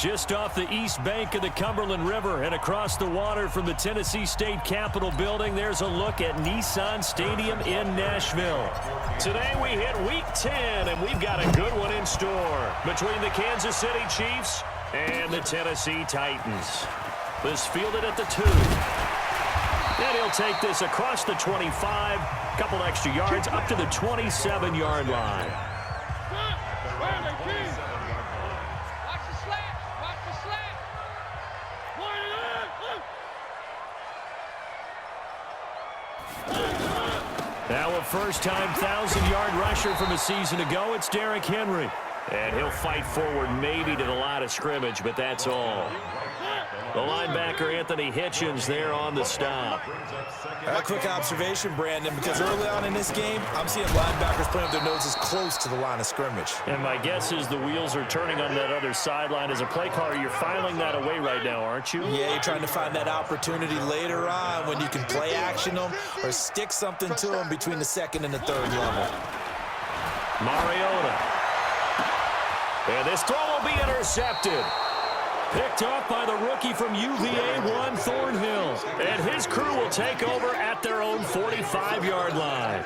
Just off the east bank of the Cumberland River and across the water from the Tennessee State Capitol building, there's a look at Nissan Stadium in Nashville. Today we hit Week 10, and we've got a good one in store between the Kansas City Chiefs and the Tennessee Titans. This fielded at the 2. And he'll take this across the 25, couple extra yards up to the 27-yard line. Now a first-time 1,000-yard rusher from a season ago, it's Derrick Henry. And he'll fight forward maybe to the line of scrimmage, but that's all. The linebacker, Anthony Hitchens, there on the stop. A quick observation, Brandon, because early on in this game, I'm seeing linebackers putting up their noses close to the line of scrimmage. And my guess is the wheels are turning on that other sideline. As a play caller, you're filing that away right now, aren't you? Yeah, you're trying to find that opportunity later on when you can play action them or stick something to them between the second and the third level. Mariota. And this throw will be intercepted. Picked off by the rookie from UVA, Juan Thornhill. And his crew will take over at their own 45-yard line.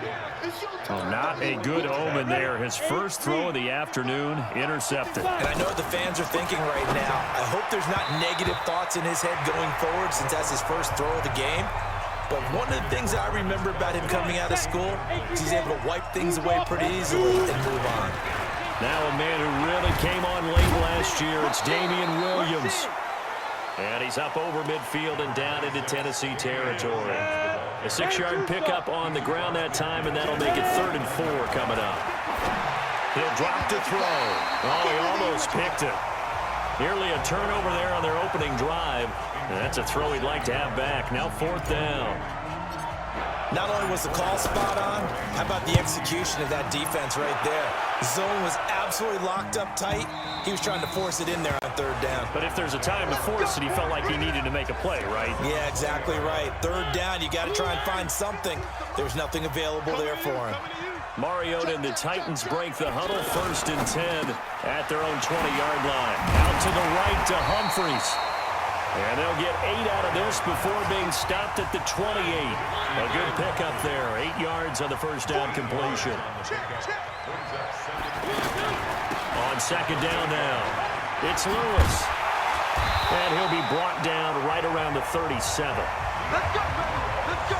Oh, not a good omen there. His first throw of the afternoon, intercepted. And I know what the fans are thinking right now. I hope there's not negative thoughts in his head going forward since that's his first throw of the game. But one of the things I remember about him coming out of school is he's able to wipe things away pretty easily and move on. Now a man who really came on late last year, it's Damian Williams. And he's up over midfield and down into Tennessee territory. A 6-yard pickup on the ground that time, and that'll make it 3rd and 4 coming up. He'll drop to throw. Oh, he almost picked it. Nearly a turnover there on their opening drive. And that's a throw he'd like to have back. Now 4th down. Not only was the call spot on, how about the execution of that defense right there? The zone was absolutely locked up tight. He was trying to force it in there on 3rd down. But if there's a time to force it, he felt like he needed to make a play, right? Yeah, exactly right. 3rd down, you got to try and find something. There was nothing available there for him. Mariota and the Titans break the huddle, 1st and 10 at their own 20-yard line. Out to the right to Humphries. And they'll get 8 out of this before being stopped at the 28. A good pickup there. 8 yards on the first down completion. On 2nd down now, it's Lewis. And he'll be brought down right around the 37. Let's go, let's go.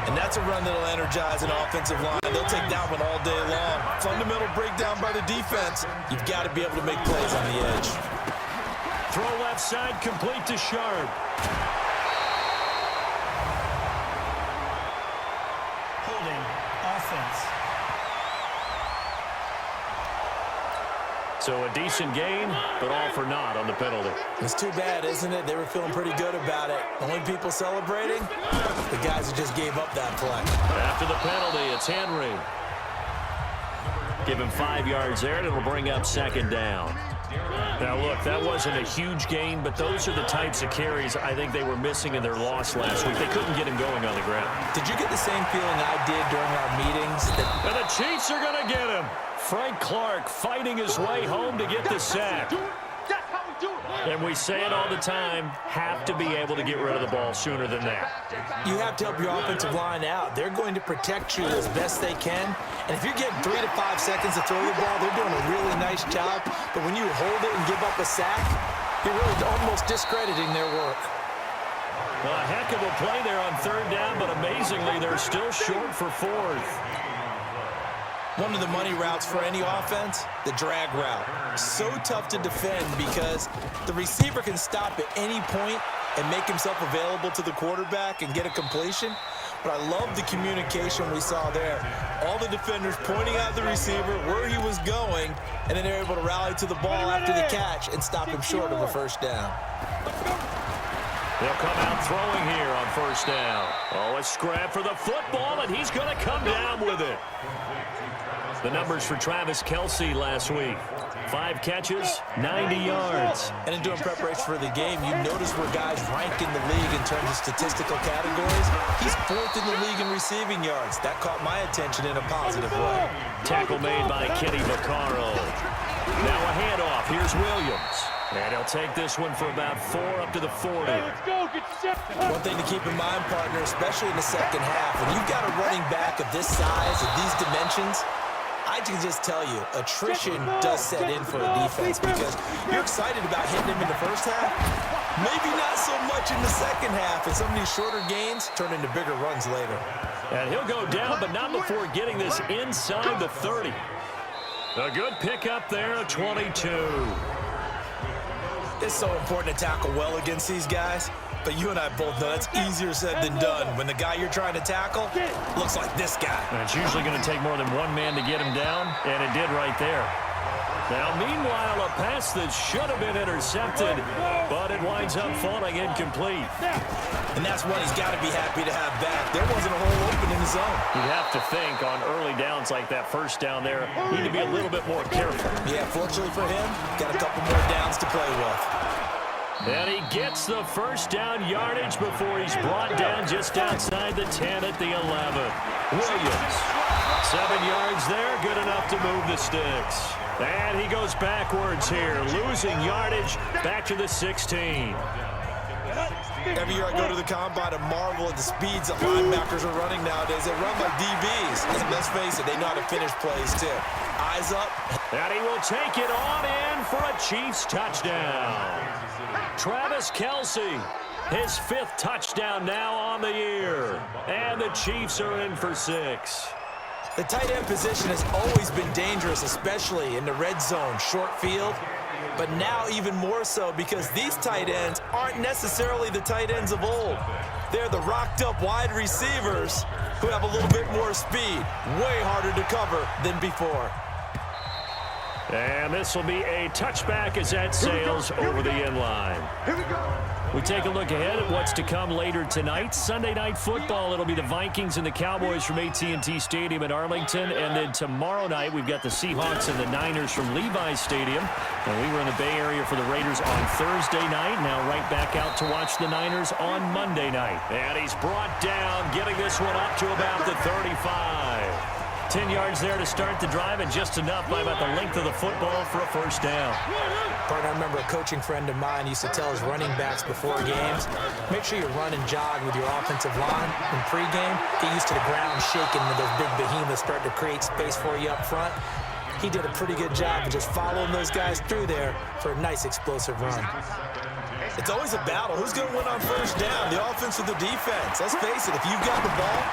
And that's a run that'll energize an offensive line. They'll take that one all day long. Fundamental breakdown by the defense. You've got to be able to make plays on the edge. Throw left side, complete to Sharp. Holding offense. So a decent gain, but all for naught on the penalty. It's too bad, isn't it? They were feeling pretty good about it. The only people celebrating, the guys who just gave up that play. After the penalty, it's Henry. Give him 5 yards there, and it'll bring up 2nd down. Now, look, that wasn't a huge gain, but those are the types of carries I think they were missing in their loss last week. They couldn't get him going on the ground. Did you get the same feeling I did during our meetings? And the Chiefs are going to get him. Frank Clark fighting his way home to get the sack. And we say it all the time, have to be able to get rid of the ball sooner than that. You have to help your offensive line out. They're going to protect you as best they can. And if you're getting 3 to 5 seconds to throw the ball, they're doing a really nice job. But when you hold it and give up a sack, you're really almost discrediting their work. A heck of a play there on 3rd down, but amazingly, they're still short for 4th. One of the money routes for any offense, the drag route. So tough to defend because the receiver can stop at any point and make himself available to the quarterback and get a completion. But I love the communication we saw there. All the defenders pointing out the receiver, where he was going, and then they're able to rally to the ball after the catch and stop him short of a 1st down. They'll come out throwing here on 1st down. Oh, a scrap for the football, and he's going to come down with it. The numbers for Travis Kelce last week. 5 catches, 90 yards. And in doing preparation for the game, you notice where guys rank in the league in terms of statistical categories. He's 4th in the league in receiving yards. That caught my attention in a positive way. Tackle made by Kenny Vaccaro. Now a handoff. Here's Williams. And he'll take this one for about 4 up to the 40. Let's go. Get set. One thing to keep in mind, partner, especially in the second half, when you've got a running back of this size, of these dimensions, I can just tell you, attrition does set in for a defense because you're excited about hitting him in the first half. Maybe not so much in the second half, and some of these shorter gains turn into bigger runs later. And he'll go down, but not before getting this inside the 30. A good pickup there, 22. It's so important to tackle well against these guys, but you and I both know that's easier said than done when the guy you're trying to tackle looks like this guy. And it's usually going to take more than one man to get him down, and it did right there. Now, meanwhile, a pass that should have been intercepted, but it winds up falling incomplete. And that's one he's got to be happy to have back. There wasn't a hole open in the zone. You'd have to think on early downs like that first down there, need to be a little bit more careful. Yeah, fortunately for him, got a couple more downs to play with. And he gets the first down yardage before he's brought down just outside the 10 at the 11. Williams, 7 yards there, good enough to move the sticks. And he goes backwards here, losing yardage back to the 16. Every year I go to the combine and marvel at the speeds that linebackers are running nowadays. They run like DBs. And let's face it, they know how to finish plays too. Eyes up. And he will take it on in for a Chiefs touchdown. Travis Kelce, his 5th touchdown now on the year. And the Chiefs are in for 6. The tight end position has always been dangerous, especially in the red zone, short field. But now even more so because these tight ends aren't necessarily the tight ends of old. They're the rocked-up wide receivers who have a little bit more speed, way harder to cover than before. And this will be a touchback as that sails over the end line. Here we go. We take a look ahead at what's to come later tonight. Sunday Night Football, it'll be the Vikings and the Cowboys from AT&T Stadium in Arlington. And then tomorrow night, we've got the Seahawks and the Niners from Levi's Stadium. And we were in the Bay Area for the Raiders on Thursday night. Now right back out to watch the Niners on Monday night. And he's brought down, getting this one up to about the 35. 10 yards there to start the drive, and just enough by about the length of the football for a first down. Partner, I remember a coaching friend of mine used to tell his running backs before games, make sure you run and jog with your offensive line in pregame. Get used to the ground shaking when those big behemoths start to create space for you up front. He did a pretty good job of just following those guys through there for a nice explosive run. It's always a battle. Who's going to win on first down, the offense or the defense? Let's face it, if you've got the ball,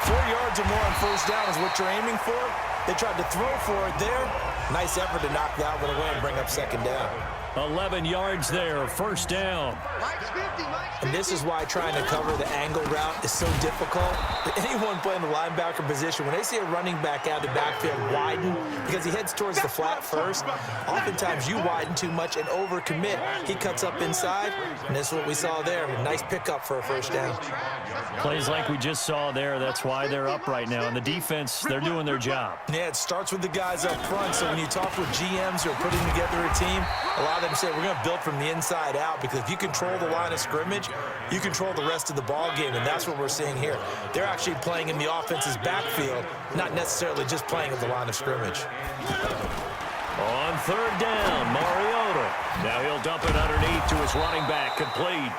4 yards or more on first down is what you're aiming for. They tried to throw for it there. Nice effort to knock that one away and bring up second down. 11 yards there, first down. And this is why trying to cover the angle route is so difficult. Anyone playing the linebacker position, when they see a running back out of the backfield widen, because he heads towards the flat first, oftentimes you widen too much and overcommit. He cuts up inside, and this is what we saw there. A nice pickup for a first down. Plays like we just saw there, that's why they're up right now. And the defense, they're doing their job. Yeah, it starts with the guys up front. So when you talk with GMs who are putting together a team, a lot of them say we're going to build from the inside out, because if you control the line of scrimmage, you control the rest of the ball game, and that's what we're seeing here. They're actually playing in the offense's backfield, not necessarily just playing at the line of scrimmage. On third down, Mariota. Now he'll dump it underneath to his running back, complete.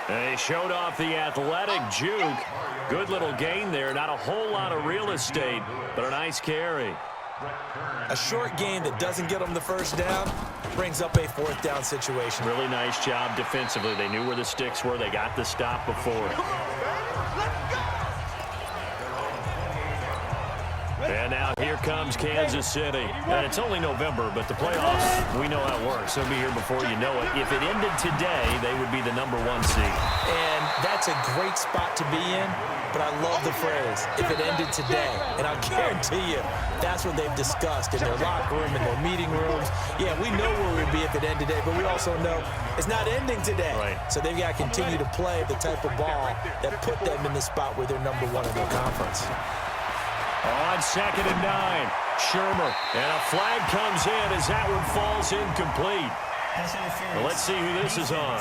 And he showed off the athletic juke. Good little gain there. Not a whole lot of real estate, but a nice carry. A short gain that doesn't get them the first down brings up a fourth down situation. Really nice job defensively. They knew where the sticks were. They got the stop before. And now here comes Kansas City. And it's only November, but the playoffs, we know how it works. They'll be here before you know it. If it ended today, they would be the #1 seed. And that's a great spot to be in, but I love the phrase, if it ended today. And I'll guarantee you, that's what they've discussed in their locker room, in their meeting rooms. Yeah, we know where we'd be if it ended today, but we also know it's not ending today. Right. So they've got to continue to play the type of ball that put them in the spot where they're #1 in their conference. On 2nd and 9, Shermer. And a flag comes in as that one falls incomplete. Pass interference. Well, let's see who this is on.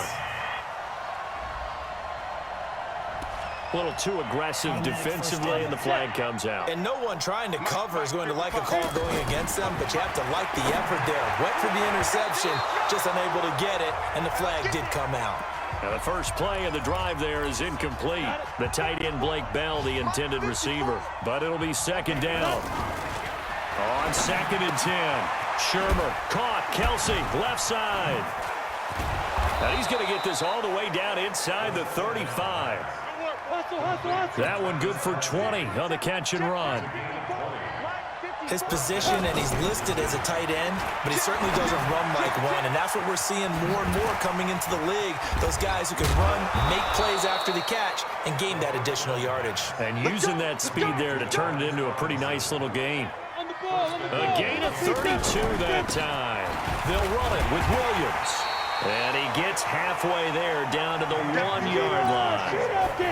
A little too aggressive defensively, and the flag comes out. And no one trying to cover is going to like a call going against them, but you have to like the effort there. Went for the interception, just unable to get it, and the flag did come out. Now the first play of the drive there is incomplete. The tight end, Blake Bell, the intended receiver. But it'll be second down. On 2nd and 10. Shermer caught. Kelsey, left side. Now he's going to get this all the way down inside the 35. That one good for 20 on the catch and run. His position, and he's listed as a tight end, but he certainly doesn't run like one, and that's what we're seeing more and more coming into the league. Those guys who can run, make plays after the catch, and gain that additional yardage. And using that speed there to turn it into a pretty nice little gain. A gain of 32 that time. They'll run it with Williams. And he gets halfway there down to the 1-yard line.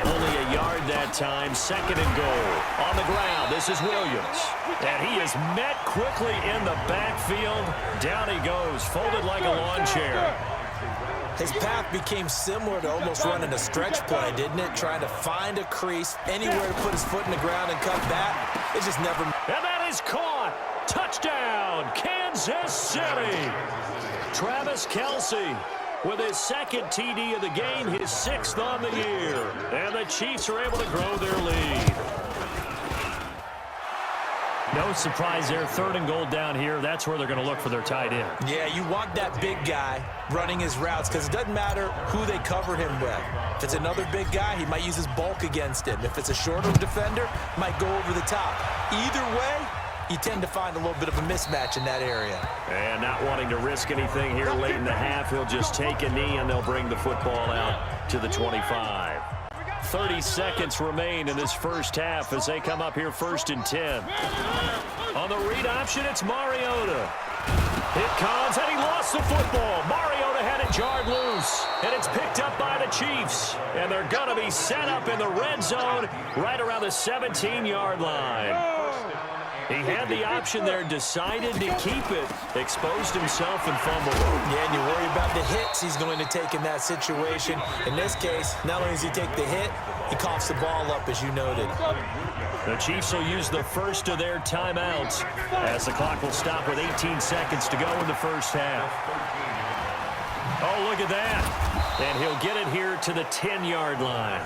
Only a yard that time, 2nd and goal. On the ground, this is Williams. And he is met quickly in the backfield. Down he goes, folded like a lawn chair. His path became similar to almost running a stretch play, didn't it? Trying to find a crease, anywhere to put his foot in the ground and cut back. It just never... And that is caught. Touchdown, Kansas City. Travis Kelsey with his 2nd TD of the game, his 6th on the year. And the Chiefs are able to grow their lead. No surprise there, 3rd and goal down here. That's where they're going to look for their tight end. Yeah, you want that big guy running his routes because it doesn't matter who they cover him with. If it's another big guy, he might use his bulk against him. If it's a shorter defender, might go over the top. Either way, you tend to find a little bit of a mismatch in that area. And not wanting to risk anything here late in the half, he'll just take a knee and they'll bring the football out to the 25. 30 seconds remain in this first half as they come up here 1st and 10. On the read option, it's Mariota. It comes, and he lost the football. Mariota had it jarred loose, and it's picked up by the Chiefs. And they're going to be set up in the red zone right around the 17-yard line. He had the option there, decided to keep it, exposed himself and fumbled. Yeah, and you worry about the hits he's going to take in that situation. In this case, not only does he take the hit, he coughs the ball up, as you noted. The Chiefs will use the first of their timeouts as the clock will stop with 18 seconds to go in the first half. Oh, look at that. And he'll get it here to the 10-yard line.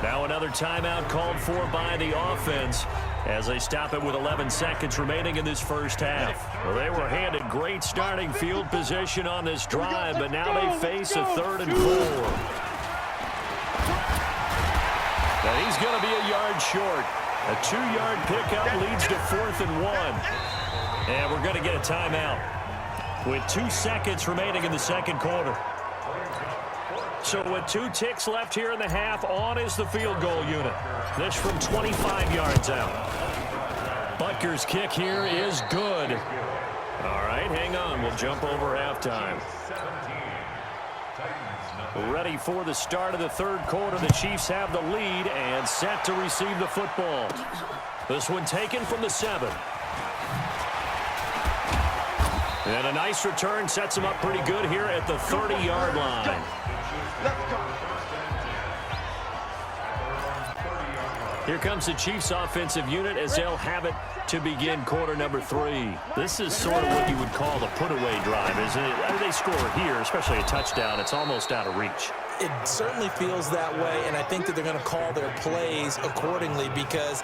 Now another timeout called for by the offense as they stop it with 11 seconds remaining in this first half. Well, they were handed great starting field position on this drive, but now they face a 3rd and 4. Now he's going to be a yard short. A 2-yard pickup leads to 4th and 1. And we're going to get a timeout with 2 seconds remaining in the second quarter. So with 2 ticks left here in the half, on is the field goal unit. This from 25 yards out. Butker's kick here is good. All right, hang on. We'll jump over halftime. Ready for the start of the 3rd quarter. The Chiefs have the lead and set to receive the football. This one taken from the 7. And a nice return sets him up pretty good here at the 30-yard line. Here comes the Chiefs offensive unit as they'll have it to begin quarter number 3. This is sort of what you would call the put-away drive, isn't it? After they score here, especially a touchdown, it's almost out of reach. It certainly feels that way, and I think that they're going to call their plays accordingly because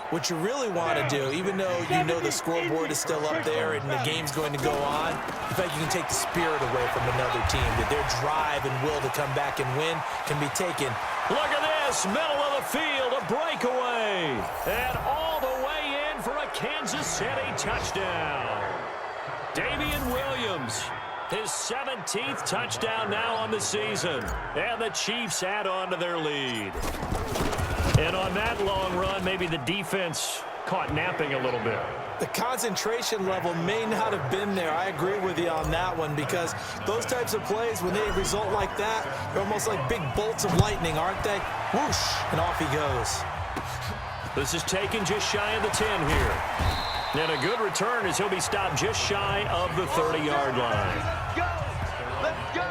what you really want to do, even though you know the scoreboard is still up there and the game's going to go on, in fact, you can take the spirit away from another team, that their drive and will to come back and win can be taken. Look at this, middle of the field, a breakaway, and all the way in for a Kansas City touchdown. Damian Williams, his 17th touchdown now on the season, and the Chiefs add on to their lead. And on that long run, maybe the defense caught napping a little bit. The concentration level may not have been there. I agree with you on that one because those types of plays, when they result like that, they're almost like big bolts of lightning, aren't they? Whoosh, and off he goes. This is taken just shy of the 10 here. And a good return as he'll be stopped just shy of the 30-yard line. Let's go!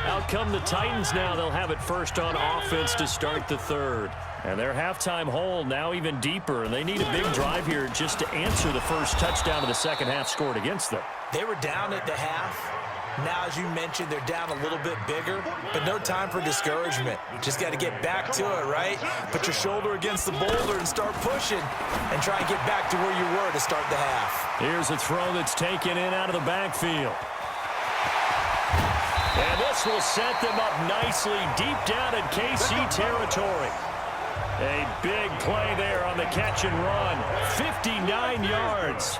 Out come the Titans now. They'll have it first on offense to start the third. And their halftime hole now even deeper, and they need a big drive here just to answer the first touchdown of the second half scored against them. They were down at the half. Now, as you mentioned, they're down a little bit bigger, but no time for discouragement. Just got to get back to it, right? Put your shoulder against the boulder and start pushing and try and get back to where you were to start the half. Here's a throw that's taken in out of the backfield. And this will set them up nicely deep down in KC territory. A big play there on the catch and run. 59 yards.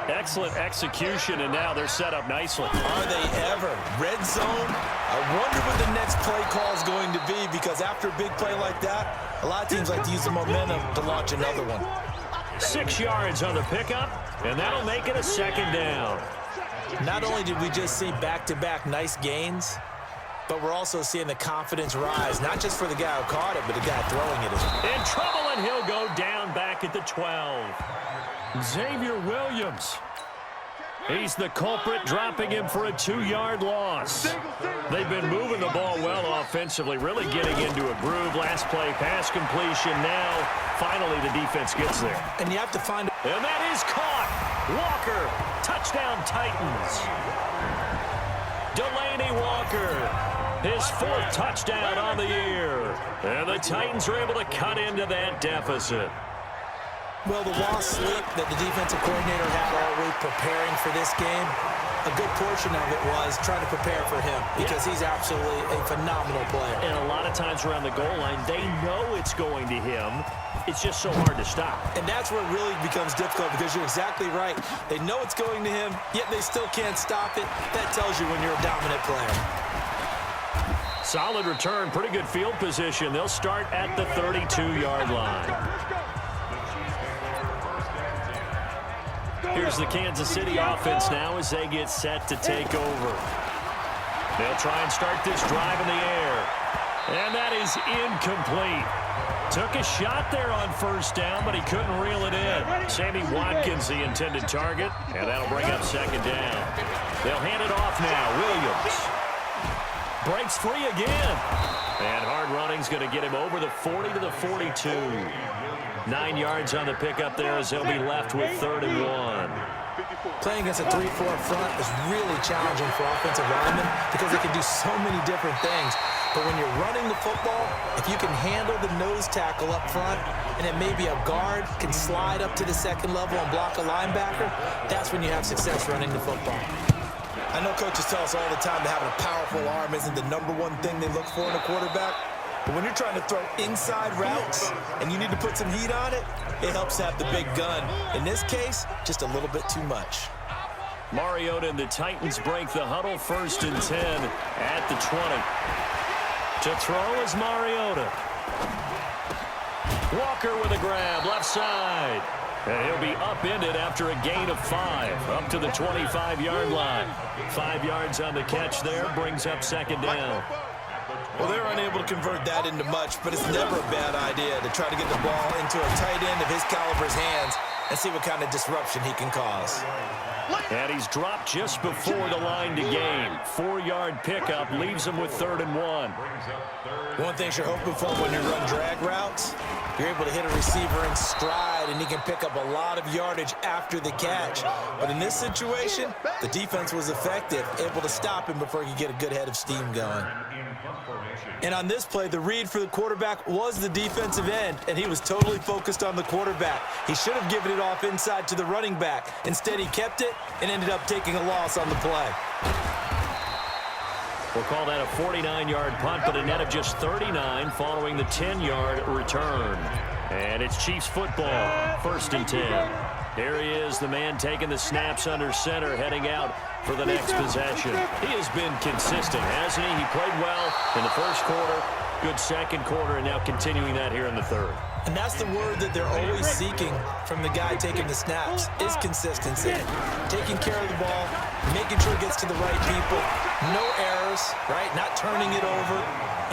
Excellent execution, and now they're set up nicely. Are they ever? Red zone? I wonder what the next play call is going to be, because after a big play like that, a lot of teams like to use the momentum to launch another one. 6 yards on the pickup, and that'll make it a second down. Not only did we just see back-to-back nice gains, but we're also seeing the confidence rise, not just for the guy who caught it, but the guy throwing it as well. In trouble, and he'll go down back at the 12. Xavier Williams. He's the culprit, dropping him for a 2-yard loss. They've been moving the ball well offensively, really getting into a groove. Last play, pass completion. Now, finally, the defense gets there. And you have to find... And that is caught. Walker, touchdown Titans. Delaney Walker, his 4th touchdown on the year. And the Titans are able to cut into that deficit. Well, the lost sleep that the defensive coordinator had all week preparing for this game, a good portion of it was trying to prepare for him, because he's absolutely a phenomenal player. And a lot of times around the goal line, they know it's going to him. It's just so hard to stop. And that's where it really becomes difficult, because you're exactly right. They know it's going to him, yet they still can't stop it. That tells you when you're a dominant player. Solid return, pretty good field position. They'll start at the 32-yard line. Here's the Kansas City offense now as they get set to take over. They'll try and start this drive in the air. And that is incomplete. Took a shot there on first down, but he couldn't reel it in. Sammy Watkins, the intended target, and that'll bring up second down. They'll hand it off now. Williams breaks free again. And hard running's going to get him over the 40 to the 42. 9 yards on the pickup there as they'll be left with 3rd and 1. Playing against a 3-4 front is really challenging for offensive linemen, because they can do so many different things. But when you're running the football, if you can handle the nose tackle up front, and then maybe a guard can slide up to the second level and block a linebacker, that's when you have success running the football. I know coaches tell us all the time that having a powerful arm isn't the #1 thing they look for in a quarterback. But when you're trying to throw inside routes and you need to put some heat on it, it helps to have the big gun. In this case, just a little bit too much. Mariota and the Titans break the huddle, 1st and 10 at the 20. To throw is Mariota. Walker with a grab, left side. And he'll be upended after a gain of 5, up to the 25-yard line. 5 yards on the catch there, brings up second down. Well, they're unable to convert that into much, but it's never a bad idea to try to get the ball into a tight end of his caliber's hands and see what kind of disruption he can cause. And he's dropped just before the line to gain. 4-yard pickup leaves him with 3rd and 1. One thing you're hoping for when you run drag routes, you're able to hit a receiver in stride, and he can pick up a lot of yardage after the catch. But in this situation, the defense was effective, able to stop him before he could get a good head of steam going. And on this play, the read for the quarterback was the defensive end, and he was totally focused on the quarterback. He should have given it off inside to the running back. Instead, he kept it and ended up taking a loss on the play. We'll call that a 49-yard punt, but a net of just 39 following the 10-yard return. And it's Chiefs football, 1st and 10. Here he is, the man taking the snaps under center, heading out for the next possession. He has been consistent, hasn't he? He played well in the 1st quarter, good 2nd quarter, and now continuing that here in the 3rd. And that's the word that they're always seeking from the guy taking the snaps, is consistency. Taking care of the ball, making sure it gets to the right people, no errors, right? Not turning it over,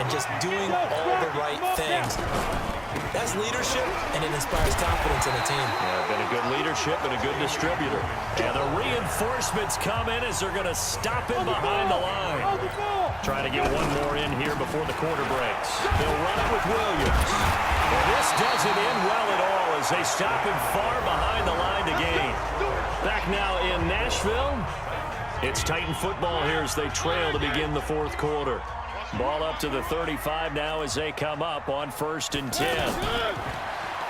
and just doing all the right things. That's leadership, and it inspires confidence in a team. Yeah, been a good leadership and a good distributor. And the reinforcements come in as they're going to stop him behind the line. Trying to get one more in here before the quarter breaks. They'll run it with Williams. And this doesn't end well at all as they stop him far behind the line to gain. Back now in Nashville. It's Titan football here as they trail to begin the fourth quarter. Ball up to the 35 now as they come up on 1st and 10.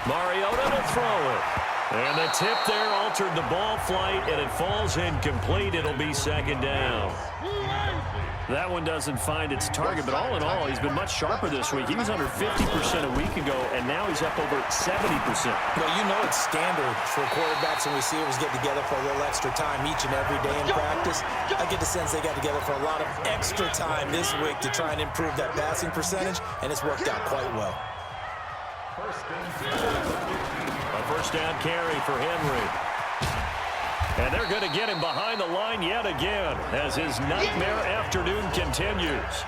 Mariota to throw it. And the tip there altered the ball flight, and it falls incomplete. It'll be 2nd down. That one doesn't find its target, but all in all, he's been much sharper this week. He was under 50% a week ago, and now he's up over 70%. Well, you know it's standard for quarterbacks and receivers get together for a little extra time each and every day in practice. I get the sense they got together for a lot of extra time this week to try and improve that passing percentage, and it's worked out quite well. A 1st down carry for Henry. And they're going to get him behind the line yet again as his nightmare afternoon continues.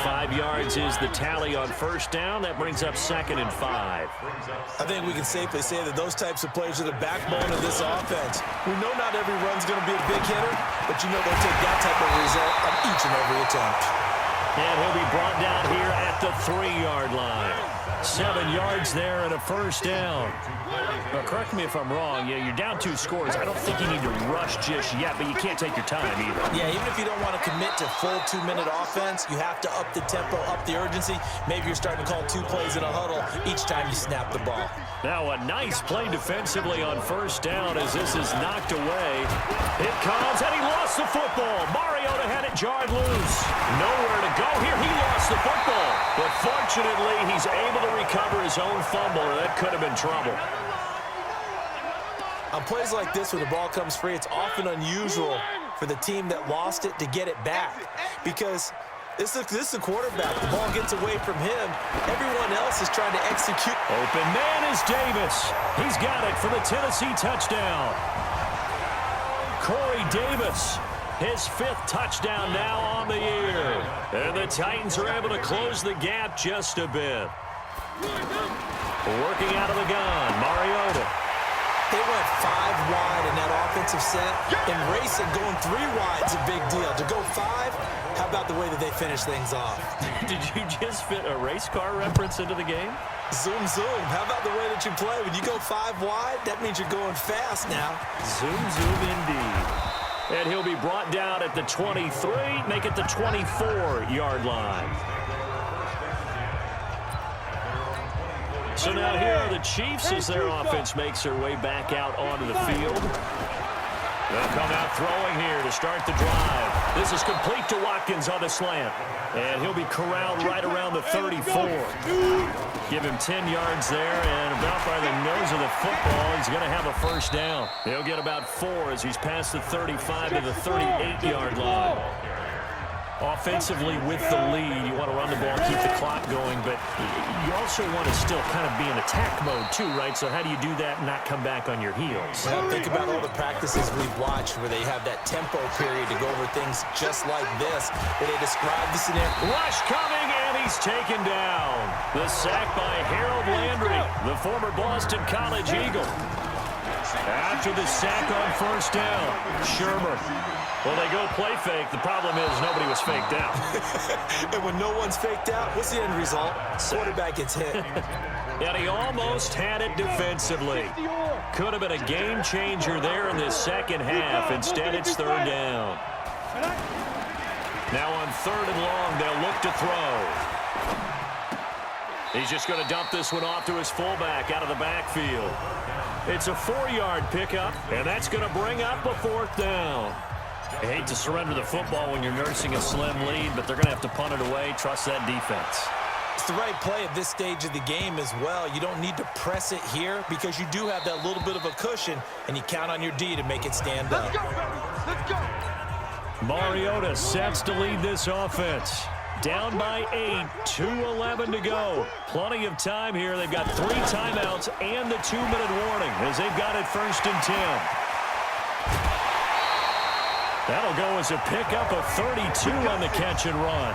5 yards is the tally on 1st down. That brings up 2nd and 5. I think we can safely say that those types of plays are the backbone of this offense. We know not every run's going to be a big hitter, but you know they'll take that type of result on each and every attempt. And he'll be brought down here at the 3-yard line. 7 yards there and a 1st down. Well, correct me if I'm wrong. Yeah, you're down 2 scores. I don't think you need to rush just yet, but you can't take your time either. Yeah, even if you don't want to commit to full 2-minute offense, you have to up the tempo, up the urgency. Maybe you're starting to call 2 plays in a huddle each time you snap the ball. Now a nice play defensively on 1st down as this is knocked away. It comes, and he lost the football. Mariota had it jarred loose. Nowhere to go here. He lost the football. But fortunately, he's able to recover his own fumble, and that could have been trouble. On plays like this, when the ball comes free, it's often unusual for the team that lost it to get it back. Because this is a quarterback. The ball gets away from him. Everyone else is trying to execute. Open man is Davis. He's got it for the Tennessee touchdown. Corey Davis, his 5th touchdown now on the year. And the Titans are able to close the gap just a bit. Working out of the gun, Mariota. They went 5 wide in that offensive set. And racing, going 3 wide is a big deal. To go 5, how about the way that they finish things off? Did you just fit a race car reference into the game? Zoom, zoom. How about the way that you play? When you go 5 wide, that means you're going fast now. Zoom, zoom indeed. And he'll be brought down at the 23, make it the 24-yard line. So now here are the Chiefs as their offense makes their way back out onto the field. They'll come out throwing here to start the drive. This is complete to Watkins on the slant. And he'll be corralled right around the 34. Give him 10 yards there, and about by the nose of the football, he's going to have a 1st down. He'll get about 4 as he's past the 35 to the 38-yard line. Offensively with the lead, you want to run the ball, keep the clock going, but you also want to still kind of be in attack mode too, right? So how do you do that and not come back on your heels? Well, think about all the practices we've watched where they have that tempo period to go over things just like this, where they describe the scenario. Rush coming, and he's taken down. The sack by Harold Landry, the former Boston College Eagle. After the sack on 1st down, Shermer. Well, they go play fake. The problem is nobody was faked out. And when no one's faked out, what's the end result? Quarterback gets hit. And he almost had it defensively. Could have been a game changer there in this 2nd half. Instead, it's 3rd down. Now on 3rd and long, they'll look to throw. He's just going to dump this one off to his fullback out of the backfield. It's a 4-yard pickup, and that's going to bring up a 4th down. I hate to surrender the football when you're nursing a slim lead, but they're going to have to punt it away. Trust that defense. It's the right play at this stage of the game as well. You don't need to press it here because you do have that little bit of a cushion, and you count on your D to make it stand up. Let's go, baby. Let's go. Mariota sets to lead this offense. Down by 8, 2:11 to go. Plenty of time here. They've got 3 timeouts and the 2-minute warning as they've got it 1st and 10. That'll go as a pickup of 32 on the catch and run.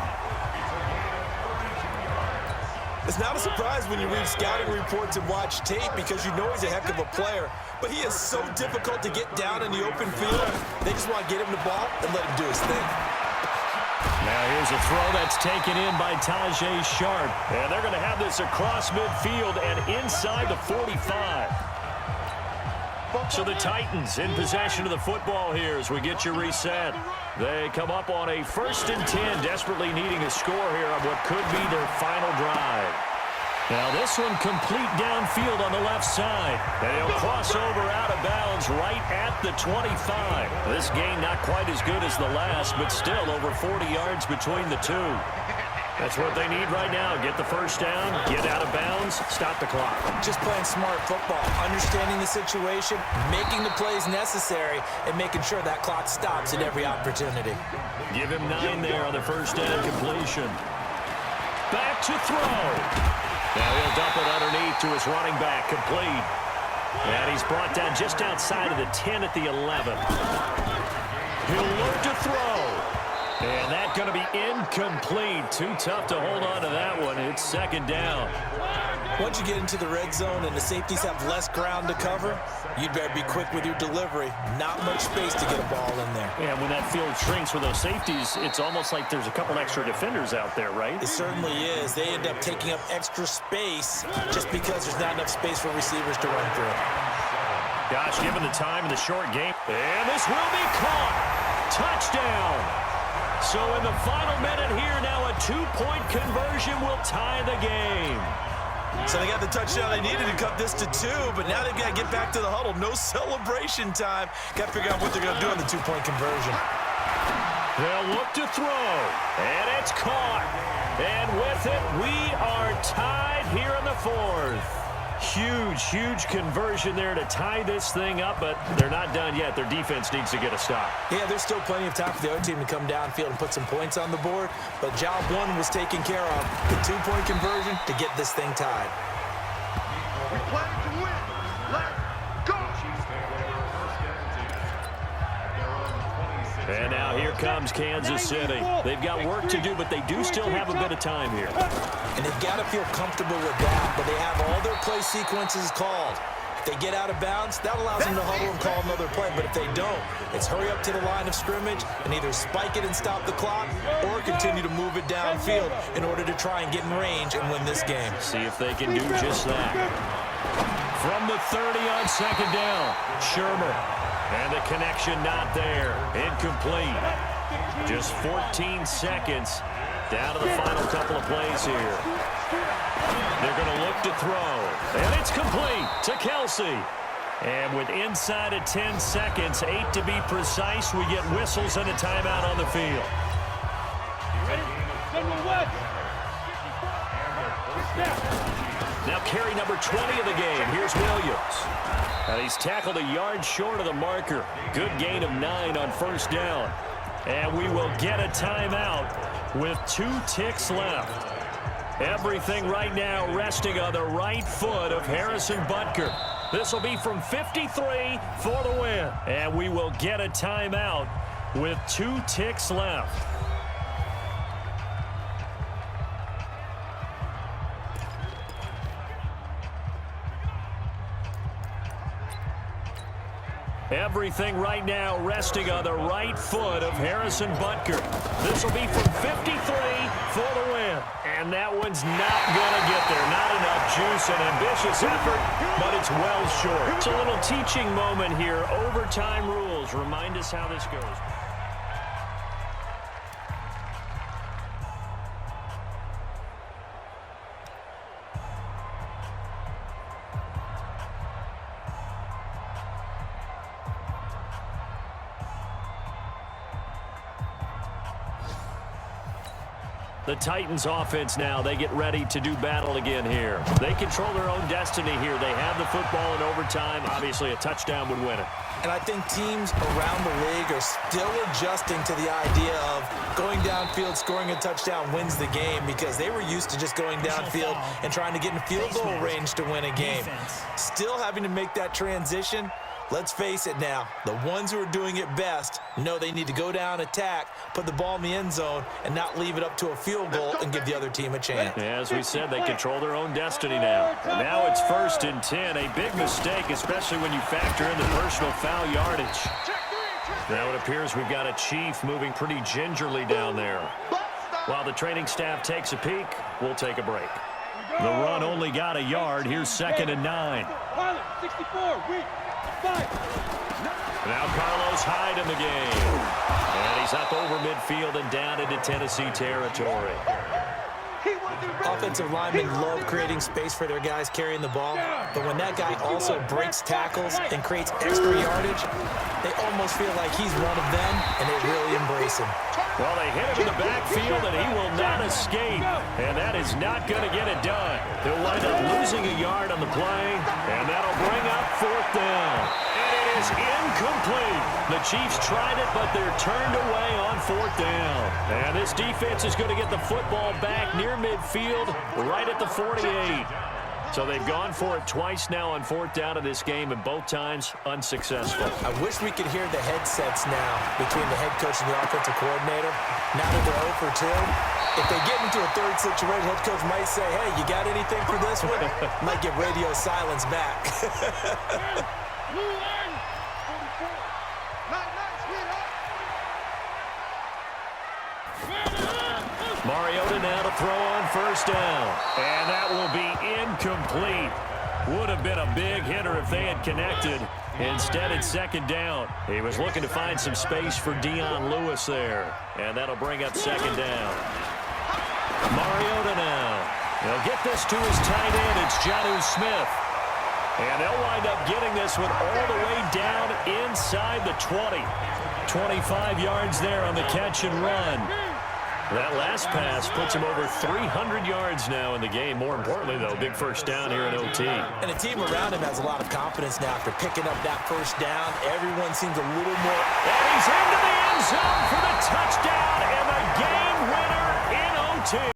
It's not a surprise when you read scouting reports and watch tape because you know he's a heck of a player. But he is so difficult to get down in the open field. They just want to get him the ball and let him do his thing. Now here's a throw that's taken in by Tajay Sharp. And they're going to have this across midfield and inside the 45. So the Titans in possession of the football here as we get you reset. They come up on a 1st and 10, desperately needing a score here on what could be their final drive. Now this one complete downfield on the left side. And he'll cross over out of bounds right at the 25. This gain not quite as good as the last, but still over 40 yards between the two. That's what they need right now. Get the first down, get out of bounds, stop the clock. Just playing smart football, understanding the situation, making the plays necessary, and making sure that clock stops at every opportunity. Give him 9 there on the first down completion. Back to throw. Now he'll dump it underneath to his running back, complete. And he's brought down just outside of the 10 at the 11. He'll look to throw. And that's going to be incomplete. Too tough to hold on to that one. It's 2nd down. Once you get into the red zone and the safeties have less ground to cover, you'd better be quick with your delivery. Not much space to get a ball in there. And when that field shrinks with those safeties, it's almost like there's a couple extra defenders out there, right? It certainly is. They end up taking up extra space just because there's not enough space for receivers to run through. Gosh, given the time in the short game. And this will be caught. Touchdown. So in the final minute here, now a 2-point conversion will tie the game. So they got the touchdown they needed to cut this to 2, but now they've got to get back to the huddle. No celebration time. Got to figure out what they're going to do on the 2-point conversion. They'll look to throw, and it's caught. And with it, we are tied here in the 4th. Huge conversion there to tie this thing up, but they're not done yet. Their defense needs to get a stop. Yeah, there's still plenty of time for the other team to come downfield and put some points on the board, but job 1 was taken care of. The 2-point conversion to get this thing tied. We play to win. Let's go. And now here comes Kansas City. They've got work to do, but they do still have a bit of time here. And they've got to feel comfortable with that, but they have all their play sequences called. If they get out of bounds, that allows them to huddle and call another play, but if they don't, it's hurry up to the line of scrimmage and either spike it and stop the clock or continue to move it downfield in order to try and get in range and win this game. See if they can do just that. From the 30 on 2nd down, Shermer. And the connection not there. Incomplete. Just 14 seconds down to the final couple of plays here. They're going to look to throw. And it's complete to Kelsey. And with inside of 10 seconds, 8 to be precise, we get whistles and a timeout on the field. Now carry number 20 of the game. Here's Williams. And he's tackled a yard short of the marker. Good gain of 9 on 1st down. And we will get a timeout with 2 ticks left. Everything right now resting on the right foot of Harrison Butker. This will be from 53 for the win. And we will get a timeout with 2 ticks left. Everything right now resting on the right foot of Harrison Butker. This will be from 53 for the win. And that one's not going to get there. Not enough juice and ambitious effort, but it's well short. It's a little teaching moment here. Overtime rules. Remind us how this goes. The Titans offense now, they get ready to do battle again here. They control their own destiny here. They have the football in overtime. Obviously, a touchdown would win it. And I think teams around the league are still adjusting to the idea of going downfield, scoring a touchdown wins the game because they were used to just going downfield and trying to get in field goal range to win a game. Still having to make that transition, Let's face it now, the ones who are doing it best know they need to go down, attack, put the ball in the end zone, and not leave it up to a field goal and give the other team a chance. Yeah, as we said, they control their own destiny now. Now it's 1st and 10, a big mistake, especially when you factor in the personal foul yardage. Now it appears we've got a Chief moving pretty gingerly down there. While the training staff takes a peek, we'll take a break. The run only got a yard. Here's 2nd and 9. 64, weak. Now Carlos Hyde in the game. And he's up over midfield and down into Tennessee territory. Offensive linemen love creating space for their guys carrying the ball, but when that guy also breaks tackles and creates extra yardage, they almost feel like he's one of them, and they really embrace him. Well, they hit him in the backfield, and he will not escape, and that is not going to get it done. He'll wind up losing a yard on the play, and that'll bring up 4th down. And it is incomplete. The Chiefs tried it, but they're turned away on 4th down. And this defense is going to get the football back near midfield, right at the 48. So they've gone for it twice now on 4th down in this game, and both times unsuccessful. I wish we could hear the headsets now between the head coach and the offensive coordinator. Now that they're 0 for 2, if they get into a third situation, head coach might say, hey, you got anything for this one? Might get radio silence back. Mariota now to throw on 1st down. And that will be incomplete. Would have been a big hitter if they had connected. Instead, it's 2nd down. He was looking to find some space for Dion Lewis there. And that'll bring up 2nd down. Mariota now. He'll get this to his tight end. It's Jonnu Smith. And they'll wind up getting this one all the way down inside the 20. 25 yards there on the catch and run. That last pass puts him over 300 yards now in the game. More importantly, though, big 1st down here in OT. And the team around him has a lot of confidence now after picking up that 1st down. Everyone seems a little more. And he's into the end zone for the touchdown and the game winner in OT.